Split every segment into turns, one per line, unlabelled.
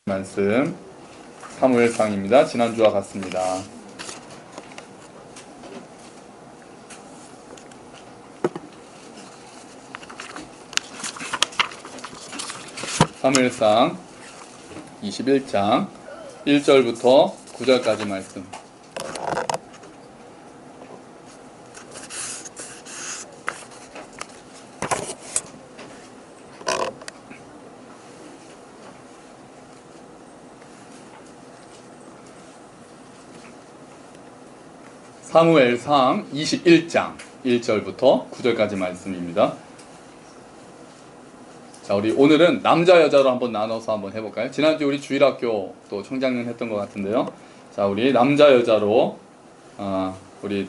말씀 사무엘상입니다. 지난주와 같습니다. 사무엘상 21장 1절부터 9절까지 말씀. 사무엘상 21장 1절부터 9절까지 말씀입니다. 자, 우리 오늘은 남자 여자로 한번 나눠서 한번 해볼까요? 지난주 우리 주일학교 또 청장년 했던 것 같은데요. 자, 우리 남자 여자로 우리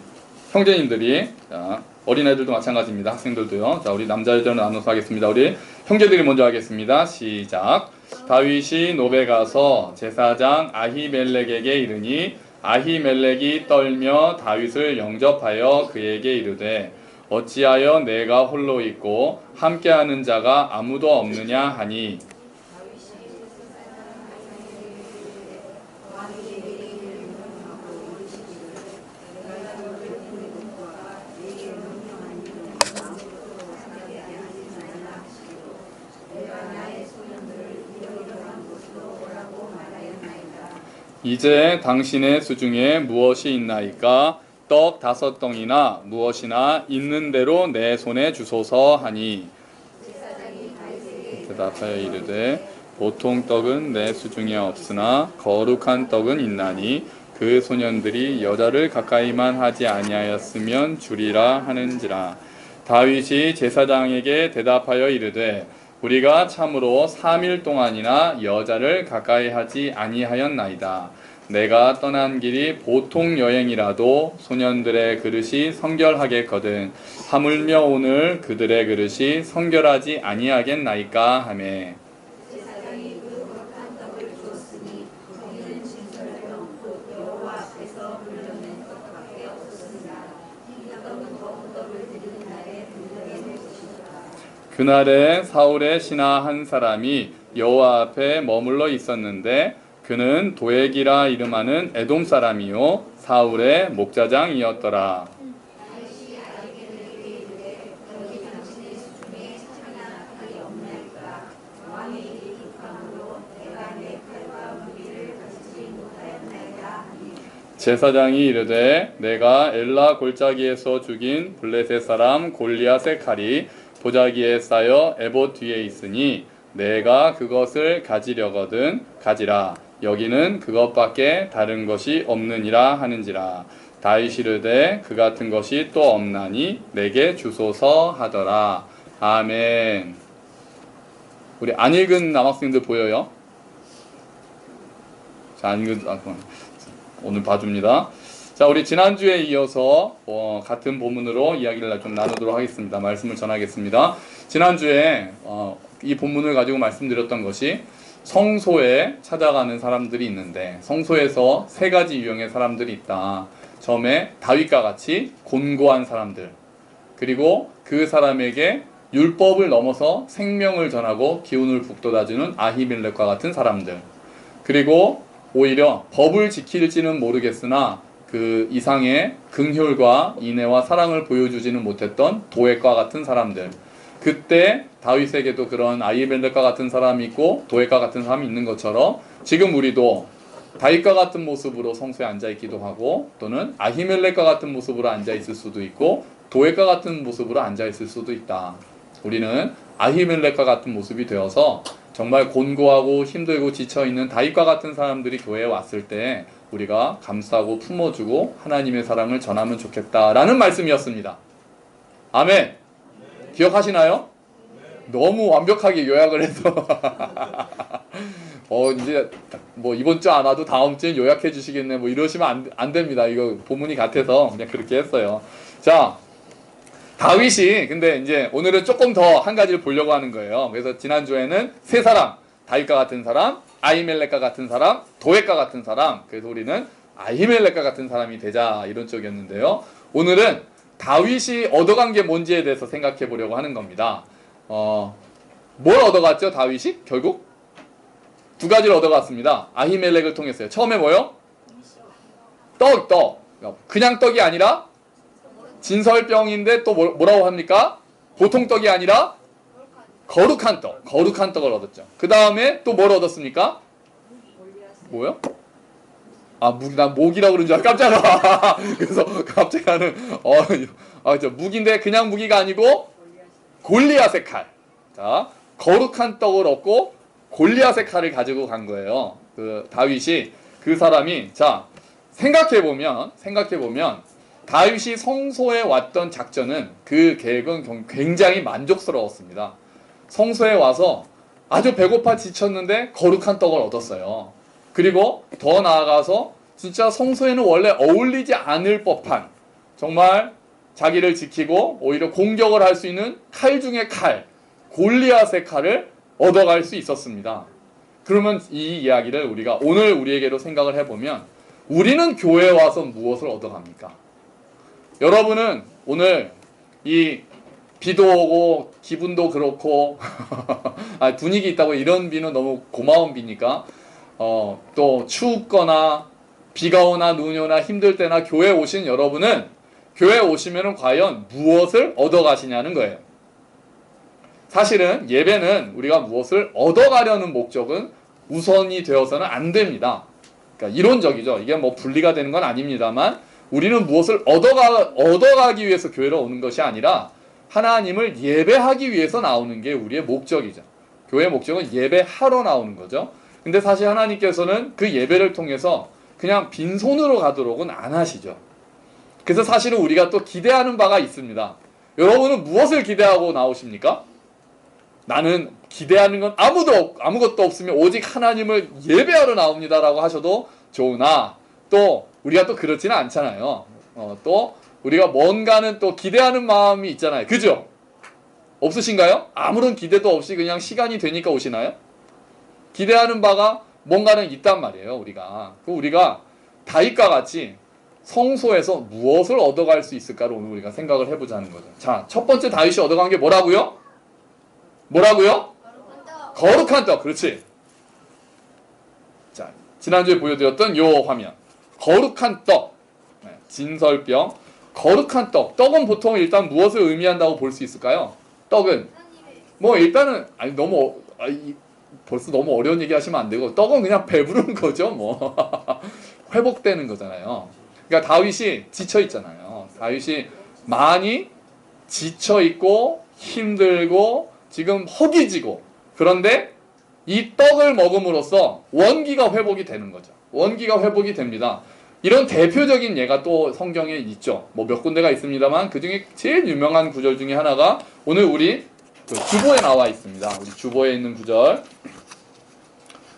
형제님들이, 자, 어린애들도 마찬가지입니다. 학생들도요. 자, 우리 남자 여자로 나눠서 하겠습니다. 우리 형제들이 먼저 하겠습니다. 시작. 다윗이 노베 가서 제사장 아히멜렉에게 이르니 아히멜렉이 떨며 다윗을 영접하여 그에게 이르되 어찌하여 내가 홀로 있고 함께하는 자가 아무도 없느냐 하니 이제 당신의 수중에 무엇이 있나이까? 떡 5덩이나 무엇이나 있는 대로 내 손에 주소서 하니 대답하여 이르되 보통 떡은 내 수중에 없으나 거룩한 떡은 있나니 그 소년들이 여자를 가까이만 하지 아니하였으면 주리라 하는지라. 다윗이 제사장에게 대답하여 이르되 우리가 참으로 3일 동안이나 여자를 가까이 하지 아니하였나이다. 내가 떠난 길이 보통 여행이라도 소년들의 그릇이 성결하겠거든 하물며 오늘 그들의 그릇이 성결하지 아니하겠나이까 하매 제사장이 그 거룩한 떡을 주었으니 거기는 진설이 없고 여호와 앞에서 흘려낸 떡밖에 없었습니다. 이 떡은 더운 떡을 드리는 날에 분명히 될 것이다. 그날에 사울의 신하 한 사람이 여호와 앞에 머물러 있었는데 그는 도액이라 이름하는 에돔 사람이요 사울의 목자장이었더라. 제사장이 이르되 내가 엘라 골짜기에서 죽인 블레셋 사람 골리앗의 칼이 보자기에 쌓여 에봇 뒤에 있으니 내가 그것을 가지려거든 가지라. 여기는 그것밖에 다른 것이 없느니라 하는지라. 다윗이 이르되 그 같은 것이 또 없나니 내게 주소서 하더라. 아멘. 우리 안 읽은 남학생들 보여요? 자, 안 읽은 오늘 봐줍니다. 자, 우리 지난주에 이어서 같은 본문으로 이야기를 좀 나누도록 하겠습니다. 말씀을 전하겠습니다. 지난주에 이 본문을 가지고 말씀드렸던 것이 성소에 찾아가는 사람들이 있는데 성소에서 3가지 유형의 사람들이 있다. 처음에 다윗과 같이 곤고한 사람들, 그리고 그 사람에게 율법을 넘어서 생명을 전하고 기운을 북돋아주는 아히멜렉과 같은 사람들, 그리고 오히려 법을 지킬지는 모르겠으나 그 이상의 긍휼과 인애와 사랑을 보여주지는 못했던 도액과 같은 사람들. 그때 다윗에게도 그런 아히멜렉과 같은 사람이 있고 도액과 같은 사람이 있는 것처럼 지금 우리도 다윗과 같은 모습으로 성소에 앉아있기도 하고 또는 아히멜렉과 같은 모습으로 앉아있을 수도 있고 도액과 같은 모습으로 앉아있을 수도 있다. 우리는 아히멜렉과 같은 모습이 되어서 정말 곤고하고 힘들고 지쳐있는 다윗과 같은 사람들이 교회에 왔을 때 우리가 감싸고 품어주고 하나님의 사랑을 전하면 좋겠다라는 말씀이었습니다. 아멘. 기억하시나요? 너무 완벽하게 요약을 해서 이제 뭐 이번 주 안 와도 다음 주엔 요약해 주시겠네 뭐 이러시면 안 됩니다. 이거 본문이 같아서 그냥 그렇게 했어요. 자, 다윗이 근데 이제 오늘은 조금 더 한 가지를 보려고 하는 거예요. 그래서 지난주에는 3사람, 다윗과 같은 사람, 아히멜렉과 같은 사람, 도액과 같은 사람. 그래서 우리는 아히멜렉과 같은 사람이 되자 이런 쪽이었는데요. 오늘은 다윗이 얻어간 게 뭔지에 대해서 생각해 보려고 하는 겁니다. 뭘 얻어갔죠, 다윗이? 결국? 두 가지를 얻어갔습니다. 아히멜렉을 통해서요. 처음에 뭐요? 떡. 그냥 떡이 아니라 진설병인데 또 뭐라고 합니까? 보통 떡이 아니라 거룩한 떡을 얻었죠. 그 다음에 또 뭘 얻었습니까? 뭐요? 난 목이라고 그런 줄 알고 깜짝 놀라. 그래서 갑자기 나는 무기인데 그냥 무기가 아니고 골리앗의 칼. 자, 거룩한 떡을 얻고 골리앗의 칼을 가지고 간 거예요. 그 다윗이 그 사람이 자 생각해 보면 다윗이 성소에 왔던 작전은 그 계획은 굉장히 만족스러웠습니다. 성소에 와서 아주 배고파 지쳤는데 거룩한 떡을 얻었어요. 그리고 더 나아가서 진짜 성소에는 원래 어울리지 않을 법한 정말 자기를 지키고 오히려 공격을 할 수 있는 칼 중의 칼, 골리앗의 칼을 얻어갈 수 있었습니다. 그러면 이 이야기를 우리가 오늘 우리에게로 생각을 해보면 우리는 교회에 와서 무엇을 얻어갑니까? 여러분은 오늘 이 비도 오고 기분도 그렇고 분위기 있다고 이런 비는 너무 고마운 비니까 또 춥거나 비가 오나 눈이 오나 힘들 때나 교회에 오신 여러분은 교회에 오시면 과연 무엇을 얻어가시냐는 거예요. 사실은 예배는 우리가 무엇을 얻어가려는 목적은 우선이 되어서는 안 됩니다. 그러니까 이론적이죠. 이게 뭐 분리가 되는 건 아닙니다만 우리는 무엇을 얻어가기 위해서 교회로 오는 것이 아니라 하나님을 예배하기 위해서 나오는 게 우리의 목적이죠. 교회의 목적은 예배하러 나오는 거죠. 근데 사실 하나님께서는 그 예배를 통해서 그냥 빈손으로 가도록은 안 하시죠. 그래서 사실은 우리가 또 기대하는 바가 있습니다. 여러분은 무엇을 기대하고 나오십니까? 나는 기대하는 건 아무것도 없으면 오직 하나님을 예배하러 나옵니다라고 하셔도 좋으나 또 우리가 또 그렇지는 않잖아요. 또 우리가 뭔가는 또 기대하는 마음이 있잖아요. 그죠? 없으신가요? 아무런 기대도 없이 그냥 시간이 되니까 오시나요? 기대하는 바가 뭔가는 있단 말이에요. 우리가 다윗과 같이 성소에서 무엇을 얻어갈 수 있을까를 오늘 우리가 생각을 해보자는 거죠. 자, 첫 번째 다윗이 얻어간 게 뭐라고요? 거룩한 떡. 그렇지. 자, 지난주에 보여드렸던 요 화면. 거룩한 떡. 진설병. 거룩한 떡. 떡은 보통 일단 무엇을 의미한다고 볼 수 있을까요? 떡은 뭐 일단은 벌써 너무 어려운 얘기 하시면 안 되고 떡은 그냥 배부른 거죠. 뭐 회복되는 거잖아요. 그러니까 다윗이 지쳐 있잖아요. 다윗이 많이 지쳐 있고 힘들고 지금 허기지고 그런데 이 떡을 먹음으로써 원기가 회복이 되는 거죠. 원기가 회복이 됩니다. 이런 대표적인 예가 또 성경에 있죠. 뭐 몇 군데가 있습니다만 그 중에 제일 유명한 구절 중에 하나가 오늘 우리 주보에 나와 있습니다. 우리 주보에 있는 구절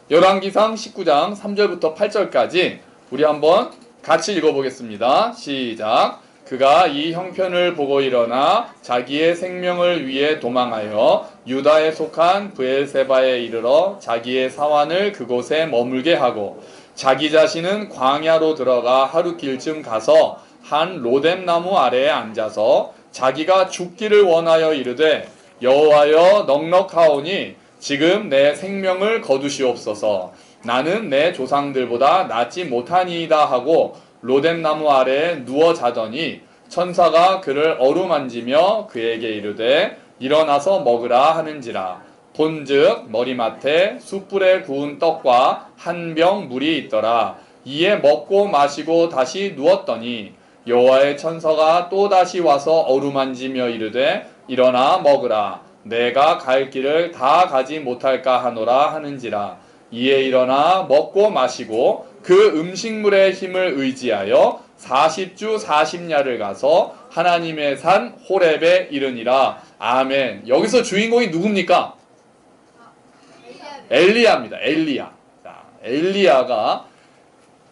열왕기상 19장 3절부터 8절까지 우리 한번 같이 읽어보겠습니다. 시작. 그가 이 형편을 보고 일어나 자기의 생명을 위해 도망하여 유다에 속한 브엘세바에 이르러 자기의 사환을 그곳에 머물게 하고 자기 자신은 광야로 들어가 하루 길쯤 가서 한 로뎀나무 아래에 앉아서 자기가 죽기를 원하여 이르되 여호와여 넉넉하오니 지금 내 생명을 거두시옵소서. 나는 내 조상들보다 낫지 못하니이다 하고 로뎀나무 아래에 누워 자더니 천사가 그를 어루만지며 그에게 이르되 일어나서 먹으라 하는지라. 본즉 머리맡에 숯불에 구운 떡과 한 병 물이 있더라. 이에 먹고 마시고 다시 누웠더니 여호와의 천사가 또 다시 와서 어루만지며 이르되 일어나 먹으라. 내가 갈 길을 다 가지 못할까 하노라 하는지라. 이에 일어나 먹고 마시고 그 음식물의 힘을 의지하여 40주 40야를 가서 하나님의 산 호렙에 이르니라. 아멘. 여기서 주인공이 누굽니까? 엘리야입니다. 엘리야. 자, 엘리야가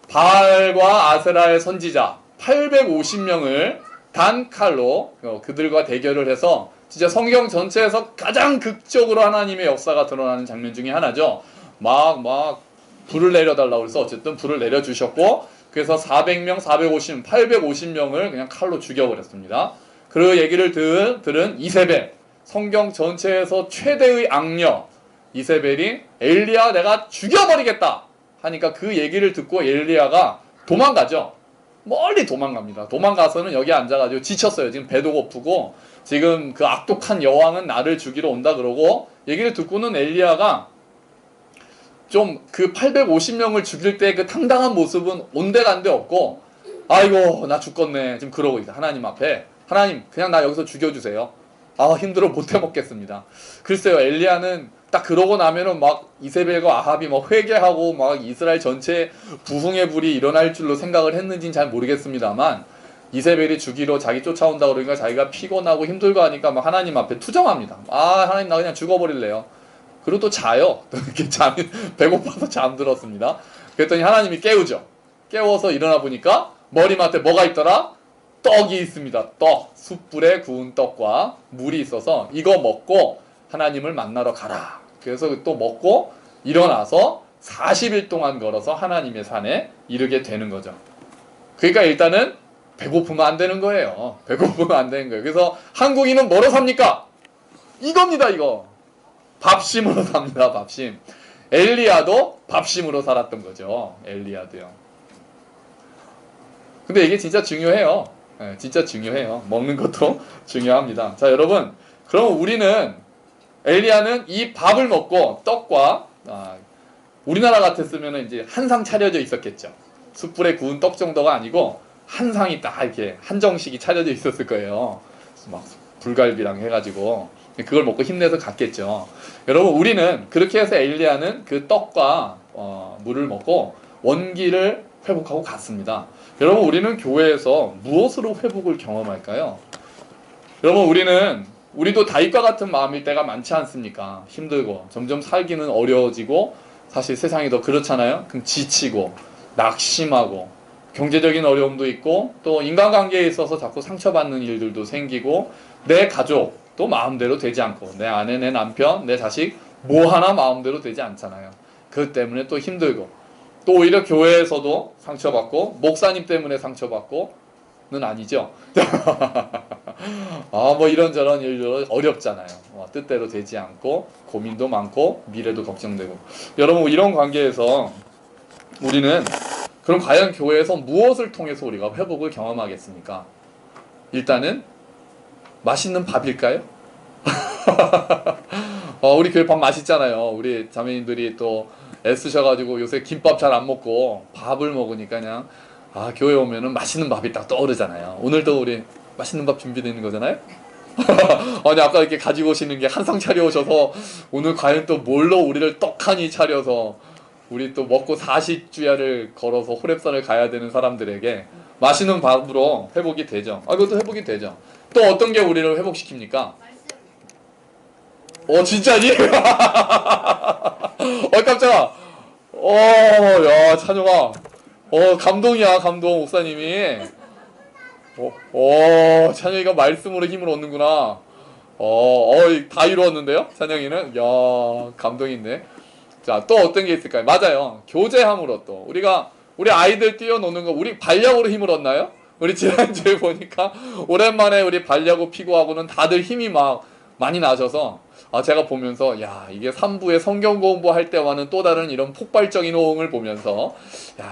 바알과 아세라의 선지자 850명을 단 칼로 그들과 대결을 해서 진짜 성경 전체에서 가장 극적으로 하나님의 역사가 드러나는 장면 중에 하나죠. 막 불을 내려달라고 해서 어쨌든 불을 내려주셨고 그래서 400명, 850명을 그냥 칼로 죽여버렸습니다. 그 얘기를 들은 이세벨, 성경 전체에서 최대의 악녀, 이세벨이 엘리야 내가 죽여버리겠다 하니까 그 얘기를 듣고 엘리야가 도망가죠. 멀리 도망갑니다. 도망가서는 여기 앉아가지고 지쳤어요. 지금 배도 고프고 지금 그 악독한 여왕은 나를 죽이러 온다 그러고 얘기를 듣고는 엘리야가 좀 그 850명을 죽일 때 그 당당한 모습은 온데간데 없고 아이고 나 죽겠네 지금 그러고 있다. 하나님 앞에 하나님 그냥 나 여기서 죽여주세요. 아 힘들어 못 해먹겠습니다. 글쎄요 엘리야는 딱 그러고 나면은 막 이세벨과 아합이 막 회개하고 막 이스라엘 전체에 부흥의 불이 일어날 줄로 생각을 했는지는 잘 모르겠습니다만 이세벨이 죽이러 자기 쫓아온다 그러니까 자기가 피곤하고 힘들고 하니까 막 하나님 앞에 투정합니다. 아 하나님 나 그냥 죽어버릴래요. 그리고 또 자요. 또 이렇게 배고파서 잠들었습니다. 그랬더니 하나님이 깨우죠. 깨워서 일어나 보니까 머리맡에 뭐가 있더라? 떡이 있습니다. 떡. 숯불에 구운 떡과 물이 있어서 이거 먹고 하나님을 만나러 가라. 그래서 또 먹고 일어나서 40일 동안 걸어서 하나님의 산에 이르게 되는 거죠. 그러니까 일단은 배고프면 안 되는 거예요. 배고프면 안 되는 거예요. 그래서 한국인은 뭐로 삽니까? 이겁니다, 이거. 밥심으로 삽니다, 밥심. 엘리야도 밥심으로 살았던 거죠. 엘리야도요. 근데 이게 진짜 중요해요. 네, 진짜 중요해요. 먹는 것도 중요합니다. 자, 여러분. 그럼 우리는 엘리야는 이 밥을 먹고 떡과 우리나라 같았으면 이제 한 상 차려져 있었겠죠. 숯불에 구운 떡 정도가 아니고 한 상이 딱 이렇게 한정식이 차려져 있었을 거예요. 막 불갈비랑 해가지고 그걸 먹고 힘내서 갔겠죠. 여러분 우리는 그렇게 해서 엘리야는 그 떡과 물을 먹고 원기를 회복하고 갔습니다. 여러분 우리는 교회에서 무엇으로 회복을 경험할까요? 여러분 우리도 다윗과 같은 마음일 때가 많지 않습니까? 힘들고 점점 살기는 어려워지고 사실 세상이 더 그렇잖아요. 그럼 지치고 낙심하고 경제적인 어려움도 있고 또 인간관계에 있어서 자꾸 상처받는 일들도 생기고 내 가족도 마음대로 되지 않고 내 아내, 내 남편, 내 자식 뭐 하나 마음대로 되지 않잖아요. 그것 때문에 또 힘들고 또 오히려 교회에서도 상처받고 목사님 때문에 상처받고 는 아니죠. 뭐 이런저런 일들 어렵잖아요. 뜻대로 되지 않고 고민도 많고 미래도 걱정되고 여러분 이런 관계에서 우리는 그럼 과연 교회에서 무엇을 통해서 우리가 회복을 경험하겠습니까? 일단은 맛있는 밥일까요? 우리 교회 밥 맛있잖아요. 우리 자매님들이 또 애쓰셔가지고 요새 김밥 잘 안 먹고 밥을 먹으니까 그냥 교회 오면은 맛있는 밥이 딱 떠오르잖아요. 오늘도 우리 맛있는 밥 준비되는 거잖아요? 아니 아까 이렇게 가지고 오시는 게 한 상 차려오셔서 오늘 과연 또 뭘로 우리를 떡하니 차려서 우리 또 먹고 40주야를 걸어서 호렙산을 가야 되는 사람들에게 맛있는 밥으로 회복이 되죠. 그것도 회복이 되죠. 또 어떤 게 우리를 회복시킵니까? 진짜니? 깜짝아. 야 찬용아. 감동이야, 감동, 목사님이. 찬영이가 말씀으로 힘을 얻는구나. 다 이루었는데요? 찬영이는? 야, 감동인데. 자, 또 어떤 게 있을까요? 맞아요. 교제함으로 또. 우리 아이들 뛰어노는 거, 우리 반려으로 힘을 얻나요? 우리 지난주에 보니까, 오랜만에 우리 반려고 피고하고는 다들 힘이 많이 나셔서, 제가 보면서 이게 3부의 성경 공부할 때와는 또 다른 이런 폭발적인 호응을 보면서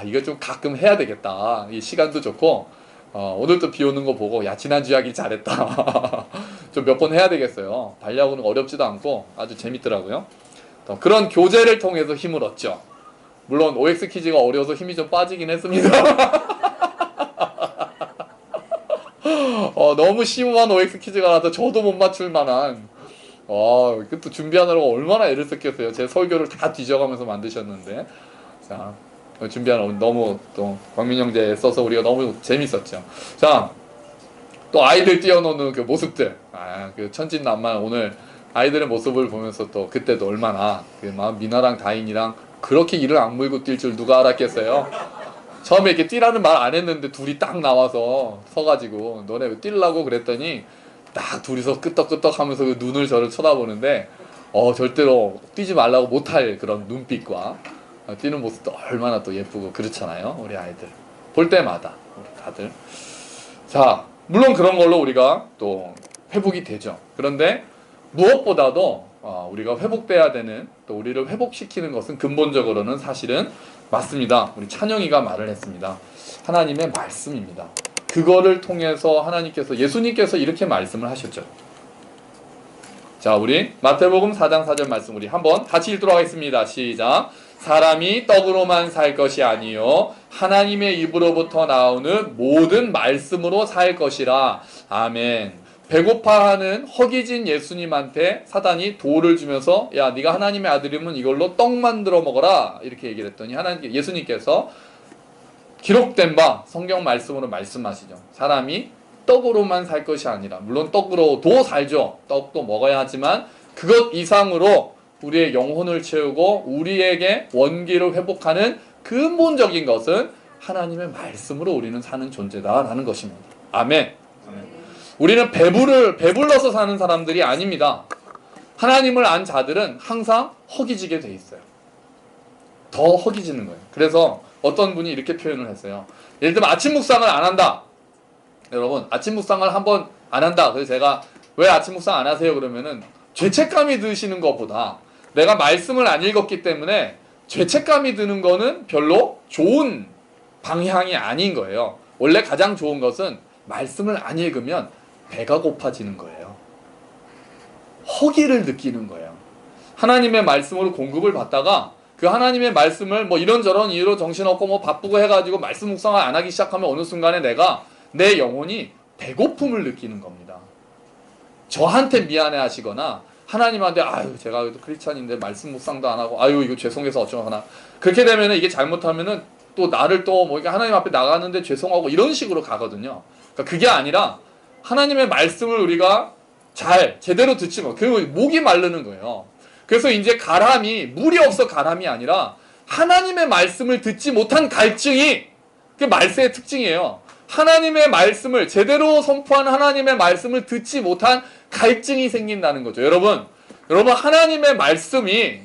이거 좀 가끔 해야 되겠다. 이 시간도 좋고 오늘도 비 오는 거 보고 지난주 하길 잘했다. 좀 몇 번 해야 되겠어요. 반려하고는 어렵지도 않고 아주 재밌더라고요. 그런 교제를 통해서 힘을 얻죠. 물론 OX 퀴즈가 어려워서 힘이 좀 빠지긴 했습니다. 너무 심오한 OX 퀴즈가 나서 저도 못 맞출 만한 이것도 준비하느라고 얼마나 애를 썼겠어요. 제 설교를 다 뒤져가면서 만드셨는데. 자, 준비하느라고 너무 또 광민 형제 써서 우리가 너무 재밌었죠. 자, 또 아이들 뛰어노는 그 모습들. 그 천진난만 오늘 아이들의 모습을 보면서 또 그때도 얼마나 미나랑 다인이랑 그렇게 이를 악물고 뛸 줄 누가 알았겠어요. 처음에 이렇게 뛰라는 말 안 했는데 둘이 딱 나와서 서가지고 너네 왜 뛰려고 그랬더니 딱 둘이서 끄떡끄떡 하면서 그 눈을 저를 쳐다보는데 절대로 뛰지 말라고 못할 그런 눈빛과 뛰는 모습도 얼마나 또 예쁘고 그렇잖아요. 우리 아이들 볼 때마다 우리 다들. 자, 물론 그런 걸로 우리가 또 회복이 되죠. 그런데 무엇보다도 우리가 회복돼야 되는, 또 우리를 회복시키는 것은 근본적으로는 사실은 맞습니다. 우리 찬영이가 말을 했습니다. 하나님의 말씀입니다. 그거를 통해서 하나님께서, 예수님께서 이렇게 말씀을 하셨죠. 자, 우리 마태복음 4장 4절 말씀 우리 한번 같이 읽도록 하겠습니다. 시작. 사람이 떡으로만 살 것이 아니요 하나님의 입으로부터 나오는 모든 말씀으로 살 것이라. 아멘. 배고파하는 허기진 예수님한테 사단이 돌을 주면서 야, 네가 하나님의 아들이면 이걸로 떡 만들어 먹어라 이렇게 얘기를 했더니 예수님께서 기록된 바 성경 말씀으로 말씀하시죠. 사람이 떡으로만 살 것이 아니라, 물론 떡으로도 살죠. 떡도 먹어야 하지만 그것 이상으로 우리의 영혼을 채우고 우리에게 원기를 회복하는 근본적인 것은 하나님의 말씀으로 우리는 사는 존재다라는 것입니다. 아멘. 우리는 배불러서 사는 사람들이 아닙니다. 하나님을 안 자들은 항상 허기지게 돼 있어요. 더 허기지는 거예요. 그래서 어떤 분이 이렇게 표현을 했어요. 예를 들면 아침 묵상을 안 한다. 여러분, 아침 묵상을 한번 안 한다. 그래서 제가 왜 아침 묵상 안 하세요? 그러면은 죄책감이 드시는 것보다 내가 말씀을 안 읽었기 때문에 죄책감이 드는 거는 별로 좋은 방향이 아닌 거예요. 원래 가장 좋은 것은 말씀을 안 읽으면 배가 고파지는 거예요. 허기를 느끼는 거예요. 하나님의 말씀으로 공급을 받다가 그 하나님의 말씀을 뭐 이런저런 이유로 정신없고 뭐 바쁘고 해가지고 말씀 묵상을 안 하기 시작하면 어느 순간에 내 영혼이 배고픔을 느끼는 겁니다. 저한테 미안해 하시거나 하나님한테 아유 제가 크리스찬인데 말씀 묵상도 안 하고 아유 이거 죄송해서 어쩌거나 그렇게 되면은 이게 잘못하면은 또 나를 또 뭐 하나님 앞에 나가는데 죄송하고 이런 식으로 가거든요. 그러니까 그게 아니라 하나님의 말씀을 우리가 제대로 듣지 못, 그리고 목이 마르는 거예요. 그래서 이제 물이 없어 가람이 아니라 하나님의 말씀을 듣지 못한 갈증이 그게 말세의 특징이에요. 하나님의 말씀을 제대로 선포한 하나님의 말씀을 듣지 못한 갈증이 생긴다는 거죠. 여러분 하나님의 말씀이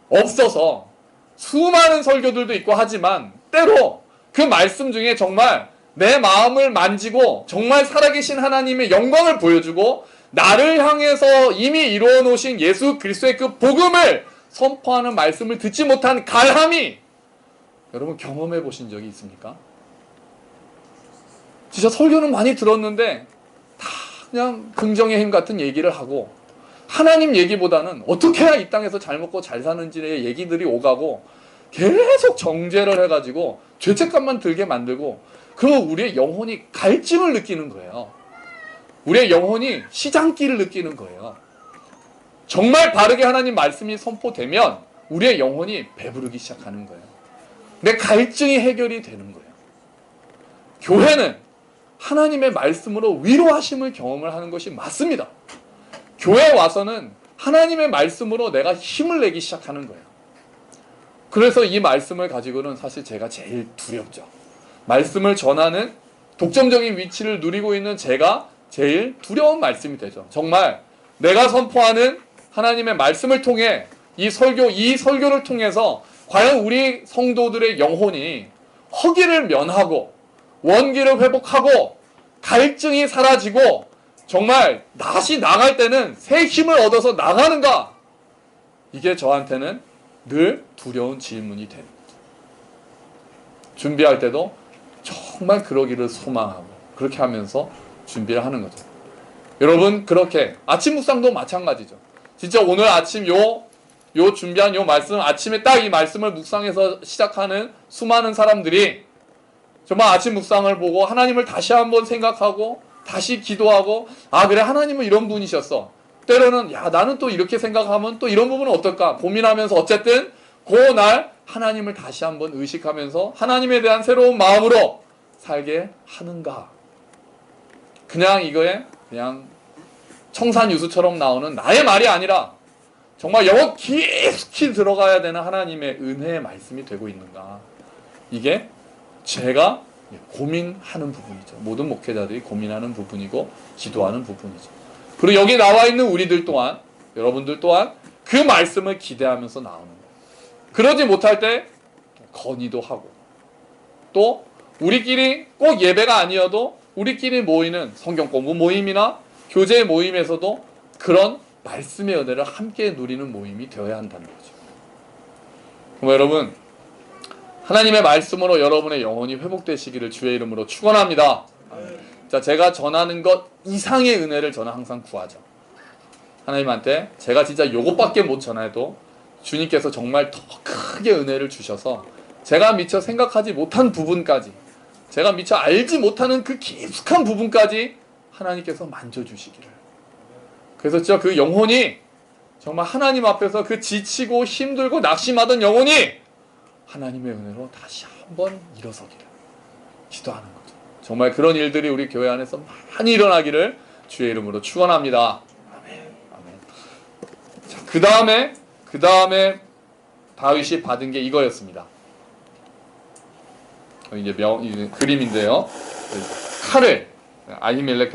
없어서 수많은 설교들도 있고 하지만 때로 그 말씀 중에 정말 내 마음을 만지고 정말 살아계신 하나님의 영광을 보여주고 나를 향해서 이미 이루어 놓으신 예수 그리스도의 그 복음을 선포하는 말씀을 듣지 못한 갈함이 여러분 경험해 보신 적이 있습니까? 진짜 설교는 많이 들었는데 다 그냥 긍정의 힘 같은 얘기를 하고 하나님 얘기보다는 어떻게 해야 이 땅에서 잘 먹고 잘 사는지의 얘기들이 오가고 계속 정죄를 해가지고 죄책감만 들게 만들고 그러면 우리의 영혼이 갈증을 느끼는 거예요. 우리의 영혼이 시장기를 느끼는 거예요. 정말 바르게 하나님 말씀이 선포되면 우리의 영혼이 배부르기 시작하는 거예요. 내 갈증이 해결이 되는 거예요. 교회는 하나님의 말씀으로 위로하심을 경험을 하는 것이 맞습니다. 교회에 와서는 하나님의 말씀으로 내가 힘을 내기 시작하는 거예요. 그래서 이 말씀을 가지고는 사실 제가 제일 두렵죠. 말씀을 전하는 독점적인 위치를 누리고 있는 제가 제일 두려운 말씀이 되죠. 정말 내가 선포하는 하나님의 말씀을 통해 이 설교를 통해서 과연 우리 성도들의 영혼이 허기를 면하고 원기를 회복하고 갈증이 사라지고 정말 다시 나갈 때는 새 힘을 얻어서 나가는가? 이게 저한테는 늘 두려운 질문이 됩니다. 준비할 때도 정말 그러기를 소망하고 그렇게 하면서 준비를 하는 거죠. 여러분 그렇게 아침 묵상도 마찬가지죠. 진짜 오늘 아침 요 준비한 요 말씀 아침에 딱 이 말씀을 묵상해서 시작하는 수많은 사람들이 정말 아침 묵상을 보고 하나님을 다시 한번 생각하고 다시 기도하고 아 그래 하나님은 이런 분이셨어. 때로는 야 나는 또 이렇게 생각하면 또 이런 부분은 어떨까 고민하면서 어쨌든 그날 하나님을 다시 한번 의식하면서 하나님에 대한 새로운 마음으로 살게 하는가. 그냥 이거에 그냥 청산유수처럼 나오는 나의 말이 아니라 정말 영혼 깊이 들어가야 되는 하나님의 은혜의 말씀이 되고 있는가. 이게 제가 고민하는 부분이죠. 모든 목회자들이 고민하는 부분이고 기도하는 부분이죠. 그리고 여기 나와 있는 우리들 또한 여러분들 또한 그 말씀을 기대하면서 나오는 거예요. 그러지 못할 때 건의도 하고 또 우리끼리 꼭 예배가 아니어도 우리끼리 모이는 성경 공부 모임이나 교제 모임에서도 그런 말씀의 은혜를 함께 누리는 모임이 되어야 한다는 거죠. 그럼 여러분, 하나님의 말씀으로 여러분의 영혼이 회복되시기를 주의 이름으로 축원합니다. 자, 제가 전하는 것 이상의 은혜를 저는 항상 구하죠. 하나님한테 제가 진짜 요것밖에 못 전해도 주님께서 정말 더 크게 은혜를 주셔서 제가 미처 생각하지 못한 부분까지, 제가 미처 알지 못하는 그 깊숙한 부분까지 하나님께서 만져주시기를. 그래서 진짜 그 영혼이 정말 하나님 앞에서 그 지치고 힘들고 낙심하던 영혼이 하나님의 은혜로 다시 한번 일어서기를 기도하는 거죠. 정말 그런 일들이 우리 교회 안에서 많이 일어나기를 주의 이름으로 축원합니다. 아멘. 아멘. 자, 그 다음에 다윗이 받은 게 이거였습니다. 이제 그림인데요. 칼을 아히멜렉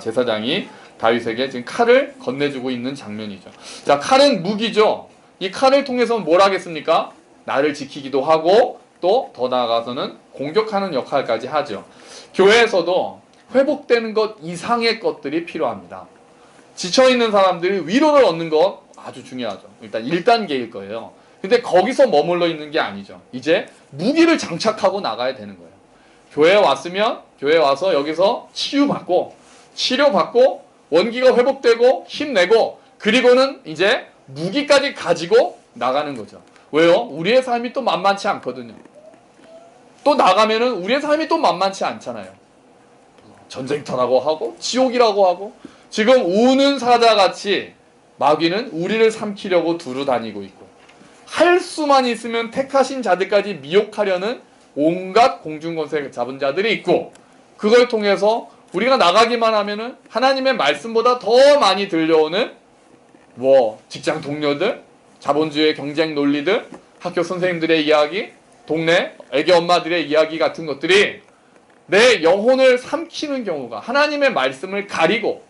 제사장이 다윗에게 지금 칼을 건네주고 있는 장면이죠. 자, 칼은 무기죠. 이 칼을 통해서 뭘 하겠습니까? 나를 지키기도 하고 또 더 나아가서는 공격하는 역할까지 하죠. 교회에서도 회복되는 것 이상의 것들이 필요합니다. 지쳐있는 사람들이 위로를 얻는 것 아주 중요하죠. 일단 1단계일 거예요. 근데 거기서 머물러 있는 게 아니죠. 이제 무기를 장착하고 나가야 되는 거예요. 교회에 왔으면 교회에 와서 여기서 치료받고 원기가 회복되고 힘내고 그리고는 이제 무기까지 가지고 나가는 거죠. 왜요? 우리의 삶이 또 만만치 않거든요. 또 나가면은 우리의 삶이 또 만만치 않잖아요. 전쟁터라고 하고 지옥이라고 하고 지금 우는 사자같이 마귀는 우리를 삼키려고 두루 다니고 있고 할 수만 있으면 택하신 자들까지 미혹하려는 온갖 공중권세 잡은 자들이 있고 그걸 통해서 우리가 나가기만 하면은 하나님의 말씀보다 더 많이 들려오는 직장 동료들, 자본주의의 경쟁 논리들, 학교 선생님들의 이야기, 동네 애기 엄마들의 이야기 같은 것들이 내 영혼을 삼키는 경우가 하나님의 말씀을 가리고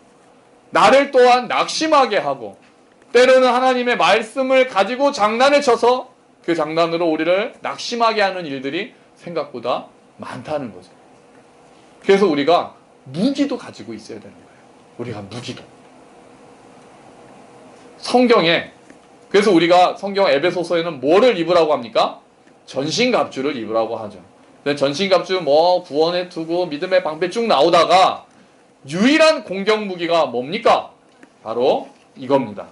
나를 또한 낙심하게 하고 때로는 하나님의 말씀을 가지고 장난을 쳐서 그 장난으로 우리를 낙심하게 하는 일들이 생각보다 많다는 거죠. 그래서 우리가 무기도 가지고 있어야 되는 거예요. 우리가 무기도. 성경에 그래서 우리가 성경 에베소서에는 뭐를 입으라고 합니까? 전신갑주를 입으라고 하죠. 근데 전신갑주 구원의 투구, 믿음의 방패 쭉 나오다가 유일한 공격 무기가 뭡니까? 바로 이겁니다.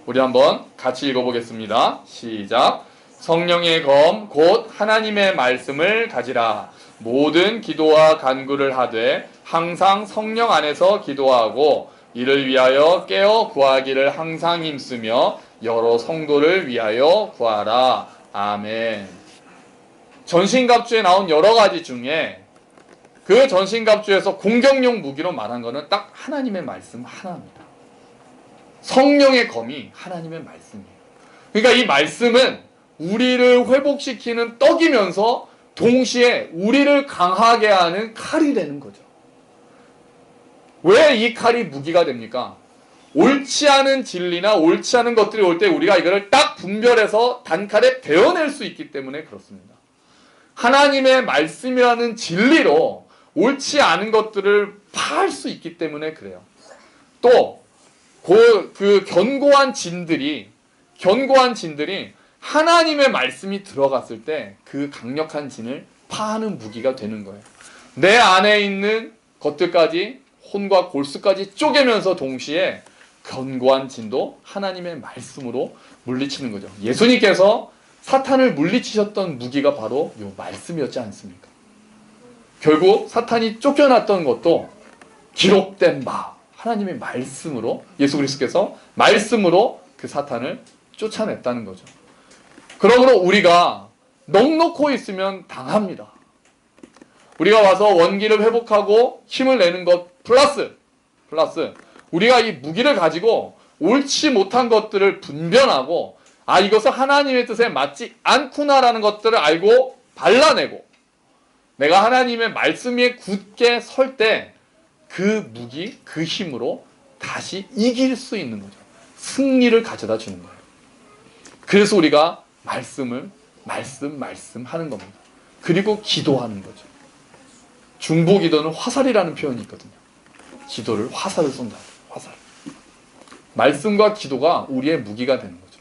우리 한번 같이 읽어보겠습니다. 시작. 성령의 검 곧 하나님의 말씀을 가지라. 모든 기도와 간구를 하되 항상 성령 안에서 기도하고 이를 위하여 깨어 구하기를 항상 힘쓰며 여러 성도를 위하여 구하라. 아멘. 전신갑주에 나온 여러 가지 중에 그 전신갑주에서 공격용 무기로 말한 것은 딱 하나님의 말씀 하나입니다. 성령의 검이 하나님의 말씀이에요. 그러니까 이 말씀은 우리를 회복시키는 떡이면서 동시에 우리를 강하게 하는 칼이 되는 거죠. 왜 이 칼이 무기가 됩니까? 옳지 않은 진리나 옳지 않은 것들이 올 때 우리가 이거를 딱 분별해서 단칼에 베어낼 수 있기 때문에 그렇습니다. 하나님의 말씀이라는 진리로 옳지 않은 것들을 파할 수 있기 때문에 그래요. 또 그 견고한 진들이 하나님의 말씀이 들어갔을 때 그 강력한 진을 파하는 무기가 되는 거예요. 내 안에 있는 것들까지 혼과 골수까지 쪼개면서 동시에 견고한 진도 하나님의 말씀으로 물리치는 거죠. 예수님께서 사탄을 물리치셨던 무기가 바로 이 말씀이었지 않습니까? 결국 사탄이 쫓겨났던 것도 기록된 바 하나님의 말씀으로 예수 그리스도께서 말씀으로 그 사탄을 쫓아냈다는 거죠. 그러므로 우리가 넉넉히 있으면 당합니다. 우리가 와서 원기를 회복하고 힘을 내는 것 플러스 우리가 이 무기를 가지고 옳지 못한 것들을 분별하고 이것은 하나님의 뜻에 맞지 않구나라는 것들을 알고 발라내고 내가 하나님의 말씀 위에 굳게 설 때 그 무기, 그 힘으로 다시 이길 수 있는 거죠. 승리를 가져다 주는 거예요. 그래서 우리가 말씀 하는 겁니다. 그리고 기도하는 거죠. 중보기도는 화살이라는 표현이 있거든요. 기도를 화살을 쏜다. 화살. 말씀과 기도가 우리의 무기가 되는 거죠.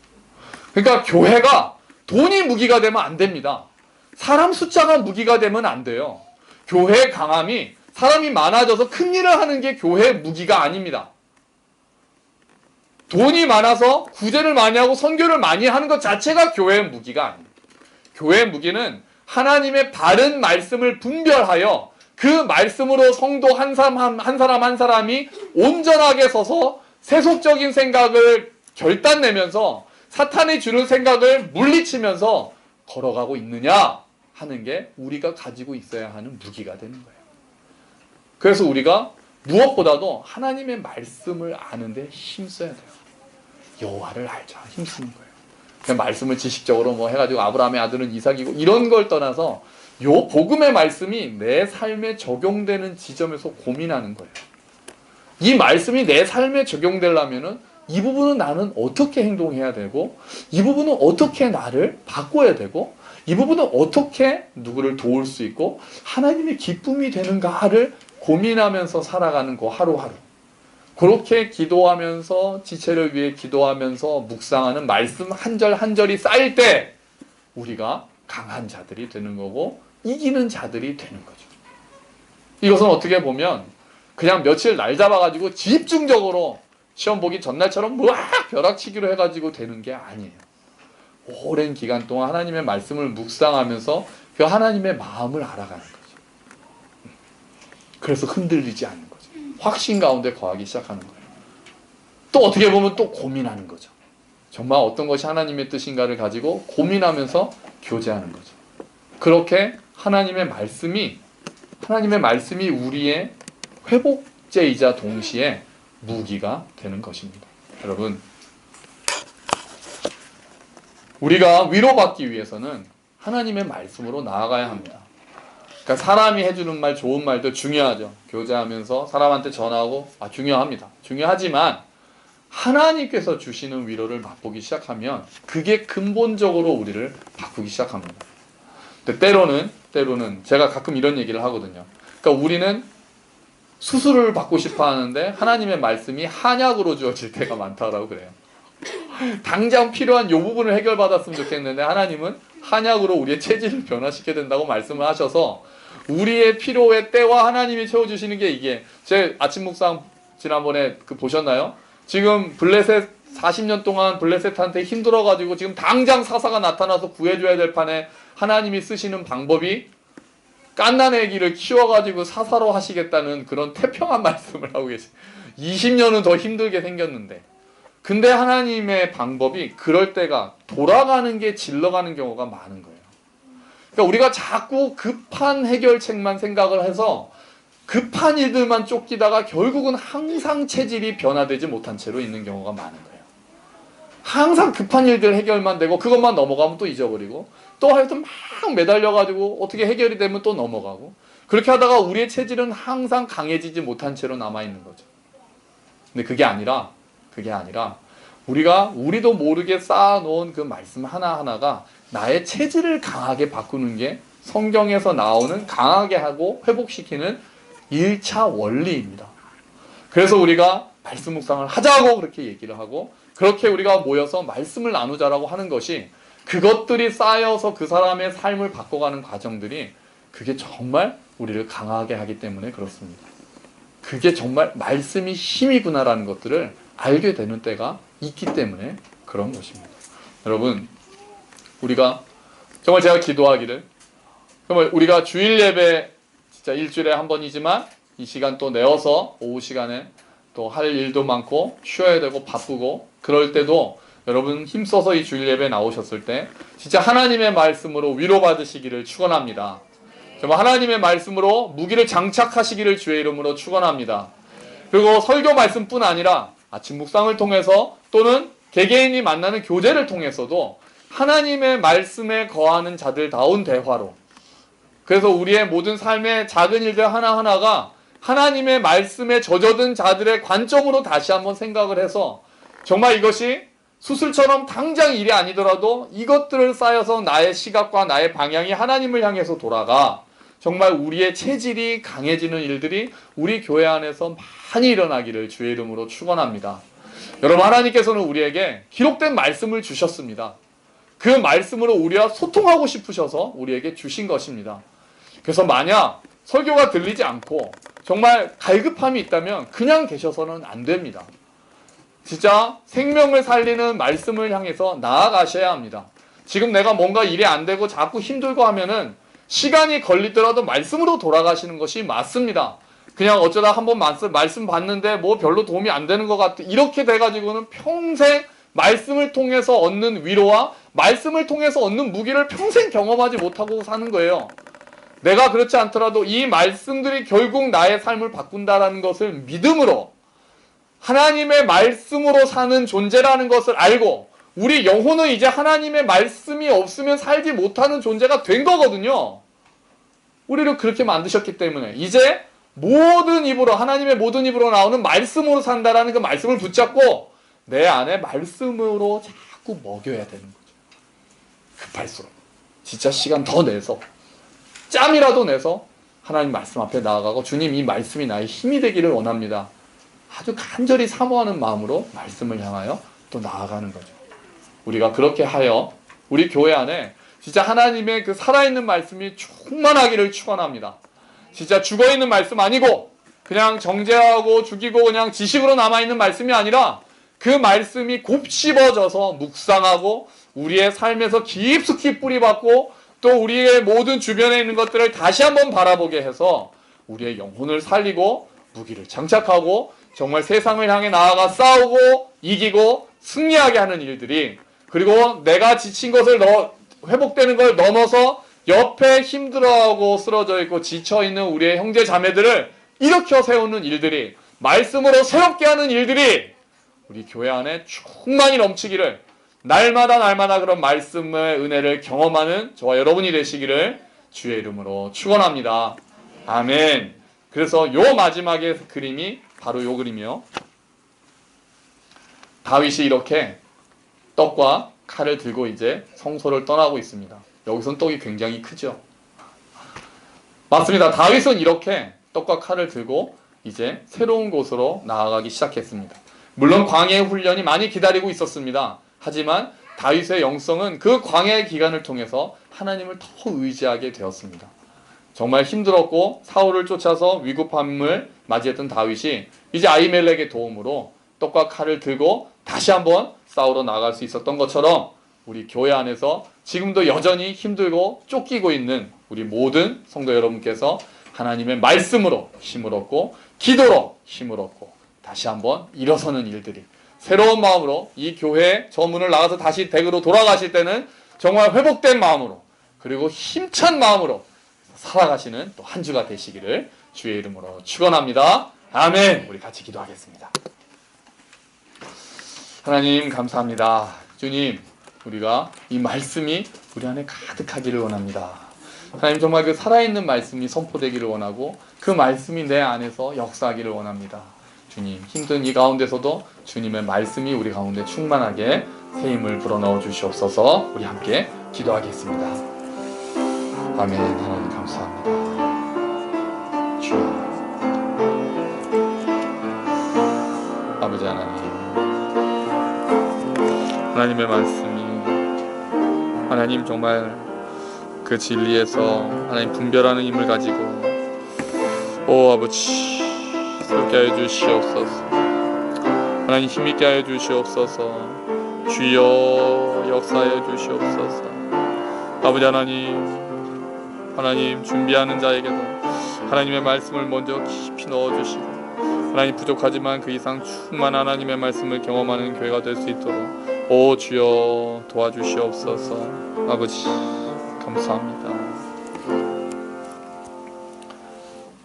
그러니까 교회가 돈이 무기가 되면 안 됩니다. 사람 숫자가 무기가 되면 안 돼요. 교회의 강함이 사람이 많아져서 큰 일을 하는 게 교회의 무기가 아닙니다. 돈이 많아서 구제를 많이 하고 선교를 많이 하는 것 자체가 교회의 무기가 아닙니다. 교회의 무기는 하나님의 바른 말씀을 분별하여 그 말씀으로 성도 한 사람 한 사람이 온전하게 서서 세속적인 생각을 결단내면서 사탄이 주는 생각을 물리치면서 걸어가고 있느냐 하는 게 우리가 가지고 있어야 하는 무기가 되는 거예요. 그래서 우리가 무엇보다도 하나님의 말씀을 아는데 힘써야 돼요. 여호와를 알자 힘쓰는 거예요. 그냥 말씀을 지식적으로 뭐 해가지고 아브라함의 아들은 이삭이고 이런 걸 떠나서 요 복음의 말씀이 내 삶에 적용되는 지점에서 고민하는 거예요. 이 말씀이 내 삶에 적용되려면은 이 부분은 나는 어떻게 행동해야 되고 이 부분은 어떻게 나를 바꿔야 되고 이 부분은 어떻게 누구를 도울 수 있고 하나님의 기쁨이 되는가를 고민하면서 살아가는 거 하루하루. 그렇게 기도하면서 지체를 위해 기도하면서 묵상하는 말씀 한 절 한 절이 쌓일 때 우리가 강한 자들이 되는 거고 이기는 자들이 되는 거죠. 이것은 어떻게 보면 그냥 며칠 날 잡아가지고 집중적으로 시험 보기 전날처럼 막 벼락치기로 해가지고 되는 게 아니에요. 오랜 기간 동안 하나님의 말씀을 묵상하면서 그 하나님의 마음을 알아가는 거죠. 그래서 흔들리지 않는 거죠. 확신 가운데 거하기 시작하는 거예요. 또 어떻게 보면 또 고민하는 거죠. 정말 어떤 것이 하나님의 뜻인가를 가지고 고민하면서 교제하는 거죠. 그렇게 하나님의 말씀이 우리의 회복제이자 동시에 무기가 되는 것입니다. 여러분, 우리가 위로받기 위해서는 하나님의 말씀으로 나아가야 합니다. 그러니까 사람이 해주는 말, 좋은 말도 중요하죠. 교제하면서 사람한테 전하고 중요합니다. 중요하지만 하나님께서 주시는 위로를 맛보기 시작하면 그게 근본적으로 우리를 바꾸기 시작합니다. 근데 때로는 제가 가끔 이런 얘기를 하거든요. 그러니까 우리는 수술을 받고 싶어 하는데 하나님의 말씀이 한약으로 주어질 때가 많다라고 그래요. 당장 필요한 이 부분을 해결받았으면 좋겠는데 하나님은 한약으로 우리의 체질을 변화시켜야 된다고 말씀을 하셔서 우리의 필요의 때와 하나님이 채워주시는 게 이게 제 아침 묵상 지난번에 보셨나요? 지금 블레셋 40년 동안 블레셋한테 힘들어가지고 지금 당장 사사가 나타나서 구해줘야 될 판에 하나님이 쓰시는 방법이 갓난애기를 키워가지고 사사로 하시겠다는 그런 태평한 말씀을 하고 계세요. 20년은 더 힘들게 생겼는데 근데 하나님의 방법이 그럴 때가 돌아가는 게 질러가는 경우가 많은 거예요. 그러니까 우리가 자꾸 급한 해결책만 생각을 해서 급한 일들만 쫓기다가 결국은 항상 체질이 변화되지 못한 채로 있는 경우가 많은 거예요. 항상 급한 일들 해결만 되고 그것만 넘어가면 또 잊어버리고 또 하여튼 막 매달려가지고 어떻게 해결이 되면 또 넘어가고 그렇게 하다가 우리의 체질은 항상 강해지지 못한 채로 남아있는 거죠. 근데 그게 아니라 우리도 모르게 쌓아놓은 그 말씀 하나하나가 나의 체질을 강하게 바꾸는 게 성경에서 나오는 강하게 하고 회복시키는 1차 원리입니다. 그래서 우리가 말씀 묵상을 하자고 그렇게 얘기를 하고 그렇게 우리가 모여서 말씀을 나누자라고 하는 것이 그것들이 쌓여서 그 사람의 삶을 바꿔가는 과정들이 그게 정말 우리를 강하게 하기 때문에 그렇습니다. 그게 정말 말씀이 힘이구나라는 것들을 알게 되는 때가 있기 때문에 그런 것입니다. 여러분, 우리가 정말 제가 기도하기를 정말 우리가 주일 예배 진짜 일주일에 한 번이지만 이 시간 또 내어서 오후 시간에 또 할 일도 많고 쉬어야 되고 바쁘고 그럴 때도 여러분 힘써서 이 주일 예배에 나오셨을 때 진짜 하나님의 말씀으로 위로받으시기를 축원합니다. 정말 하나님의 말씀으로 무기를 장착하시기를 주의 이름으로 축원합니다. 그리고 설교 말씀뿐 아니라 아침 묵상을 통해서 또는 개개인이 만나는 교제를 통해서도 하나님의 말씀에 거하는 자들다운 대화로 그래서 우리의 모든 삶의 작은 일들 하나하나가 하나님의 말씀에 젖어든 자들의 관점으로 다시 한번 생각을 해서 정말 이것이 수술처럼 당장 일이 아니더라도 이것들을 쌓여서 나의 시각과 나의 방향이 하나님을 향해서 돌아가 정말 우리의 체질이 강해지는 일들이 우리 교회 안에서 많이 일어나기를 주의 이름으로 축원합니다. 여러분, 하나님께서는 우리에게 기록된 말씀을 주셨습니다. 그 말씀으로 우리와 소통하고 싶으셔서 우리에게 주신 것입니다. 그래서 만약 설교가 들리지 않고 정말 갈급함이 있다면 그냥 계셔서는 안 됩니다. 진짜 생명을 살리는 말씀을 향해서 나아가셔야 합니다. 지금 내가 뭔가 일이 안 되고 자꾸 힘들고 하면은 시간이 걸리더라도 말씀으로 돌아가시는 것이 맞습니다. 그냥 어쩌다 한번 말씀 봤는데 뭐 별로 도움이 안 되는 것 같아. 이렇게 돼가지고는 평생 말씀을 통해서 얻는 위로와 말씀을 통해서 얻는 무기를 평생 경험하지 못하고 사는 거예요. 내가 그렇지 않더라도 이 말씀들이 결국 나의 삶을 바꾼다라는 것을 믿음으로, 하나님의 말씀으로 사는 존재라는 것을 알고, 우리 영혼은 이제 하나님의 말씀이 없으면 살지 못하는 존재가 된 거거든요. 우리를 그렇게 만드셨기 때문에 이제 모든 입으로, 하나님의 모든 입으로 나오는 말씀으로 산다라는 그 말씀을 붙잡고 내 안에 말씀으로 자꾸 먹여야 되는 거죠. 급할수록 진짜 시간 더 내서, 짬이라도 내서 하나님 말씀 앞에 나아가고, 주님, 이 말씀이 나의 힘이 되기를 원합니다. 아주 간절히 사모하는 마음으로 말씀을 향하여 또 나아가는 거죠. 우리가 그렇게 하여 우리 교회 안에 진짜 하나님의 그 살아있는 말씀이 충만하기를 축원합니다. 진짜 죽어있는 말씀 아니고 그냥 정죄하고 죽이고 그냥 지식으로 남아있는 말씀이 아니라 그 말씀이 곱씹어져서 묵상하고 우리의 삶에서 깊숙이 뿌리박고 또 우리의 모든 주변에 있는 것들을 다시 한번 바라보게 해서 우리의 영혼을 살리고 무기를 장착하고 정말 세상을 향해 나아가 싸우고 이기고 승리하게 하는 일들이, 그리고 내가 지친 것을 회복되는 걸 넘어서 옆에 힘들어하고 쓰러져 있고 지쳐있는 우리의 형제 자매들을 일으켜 세우는 일들이, 말씀으로 새롭게 하는 일들이 우리 교회 안에 충만히 넘치기를, 날마다 그런 말씀의 은혜를 경험하는 저와 여러분이 되시기를 주의 이름으로 축원합니다. 아멘. 그래서 요 마지막의 그림이 바로 요 그림이요. 다윗이 이렇게 떡과 칼을 들고 이제 성소를 떠나고 있습니다. 여기선 떡이 굉장히 크죠. 맞습니다. 다윗은 이렇게 떡과 칼을 들고 이제 새로운 곳으로 나아가기 시작했습니다. 물론 광야의 훈련이 많이 기다리고 있었습니다. 하지만 다윗의 영성은 그 광야의 기간을 통해서 하나님을 더 의지하게 되었습니다. 정말 힘들었고 사울을 쫓아서 위급함을 맞이했던 다윗이 이제 아히멜렉의 도움으로 떡과 칼을 들고 다시 한번 싸우러 나갈 수 있었던 것처럼 우리 교회 안에서 지금도 여전히 힘들고 쫓기고 있는 우리 모든 성도 여러분께서 하나님의 말씀으로 힘을 얻고 기도로 힘을 얻고 다시 한번 일어서는 일들이, 새로운 마음으로 이 교회 저 문을 나가서 다시 댁으로 돌아가실 때는 정말 회복된 마음으로, 그리고 힘찬 마음으로 살아가시는 또 한 주가 되시기를 주의 이름으로 축원합니다. 아멘. 우리 같이 기도하겠습니다. 하나님 감사합니다. 주님, 우리가 이 말씀이 우리 안에 가득하기를 원합니다. 하나님, 정말 그 살아있는 말씀이 선포되기를 원하고 그 말씀이 내 안에서 역사하기를 원합니다. 주님, 힘든 이 가운데서도 주님의 말씀이 우리 가운데 충만하게 새 힘을 불어넣어 주시옵소서. 우리 함께 기도하겠습니다. 아멘. 하나님 감사합니다. 주여, 아버지 하나님, 하나님의 말씀이 하나님 정말 그 진리에서 하나님 분별하는 힘을 가지고 아버지 새롭게 하여 주시옵소서. 하나님 힘있게 하여 주시옵소서. 주여 역사하여 주시옵소서. 아버지 하나님 준비하는 자에게도 하나님의 말씀을 먼저 깊이 넣어주시고, 하나님 부족하지만 그 이상 충만한 하나님의 말씀을 경험하는 교회가 될 수 있도록 주여 도와주시옵소서. 아버지 감사합니다.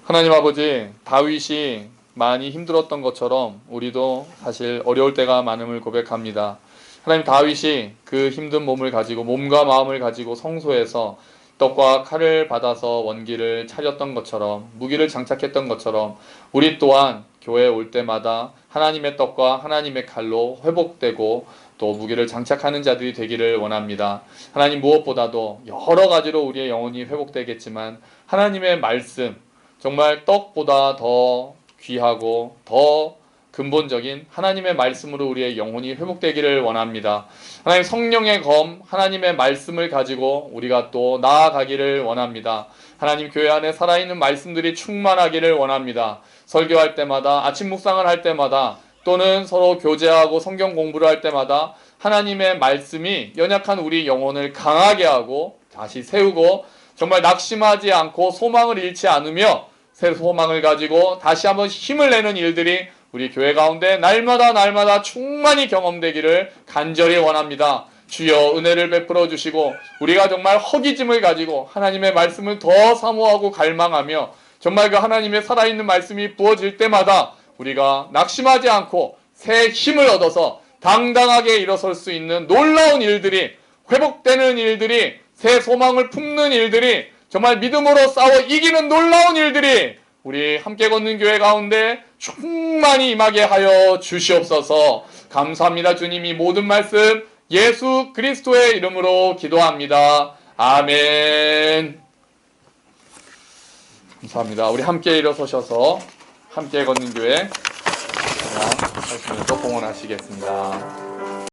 하나님 아버지, 다윗이 많이 힘들었던 것처럼 우리도 사실 어려울 때가 많음을 고백합니다. 하나님, 다윗이 그 힘든 몸을 가지고, 몸과 마음을 가지고 성소에서 떡과 칼을 받아서 원기를 차렸던 것처럼, 무기를 장착했던 것처럼 우리 또한 교회에 올 때마다 하나님의 떡과 하나님의 칼로 회복되고 또 무기를 장착하는 자들이 되기를 원합니다. 하나님, 무엇보다도 여러 가지로 우리의 영혼이 회복되겠지만 하나님의 말씀, 정말 떡보다 더 귀하고 더 근본적인 하나님의 말씀으로 우리의 영혼이 회복되기를 원합니다. 하나님 성령의 검, 하나님의 말씀을 가지고 우리가 또 나아가기를 원합니다. 하나님 교회 안에 살아있는 말씀들이 충만하기를 원합니다. 설교할 때마다, 아침 묵상을 할 때마다, 또는 서로 교제하고 성경 공부를 할 때마다 하나님의 말씀이 연약한 우리 영혼을 강하게 하고 다시 세우고 정말 낙심하지 않고 소망을 잃지 않으며 새 소망을 가지고 다시 한번 힘을 내는 일들이 우리 교회 가운데 날마다 충만히 경험되기를 간절히 원합니다. 주여 은혜를 베풀어 주시고 우리가 정말 허기짐을 가지고 하나님의 말씀을 더 사모하고 갈망하며 정말 그 하나님의 살아있는 말씀이 부어질 때마다 우리가 낙심하지 않고 새 힘을 얻어서 당당하게 일어설 수 있는 놀라운 일들이, 회복되는 일들이, 새 소망을 품는 일들이, 정말 믿음으로 싸워 이기는 놀라운 일들이 우리 함께 걷는 교회 가운데 충만히 임하게 하여 주시옵소서. 감사합니다. 주님, 이 모든 말씀 예수 그리스도의 이름으로 기도합니다. 아멘. 감사합니다. 우리 함께 일어서셔서 함께 걷는 교회 하시면서 봉헌하시겠습니다.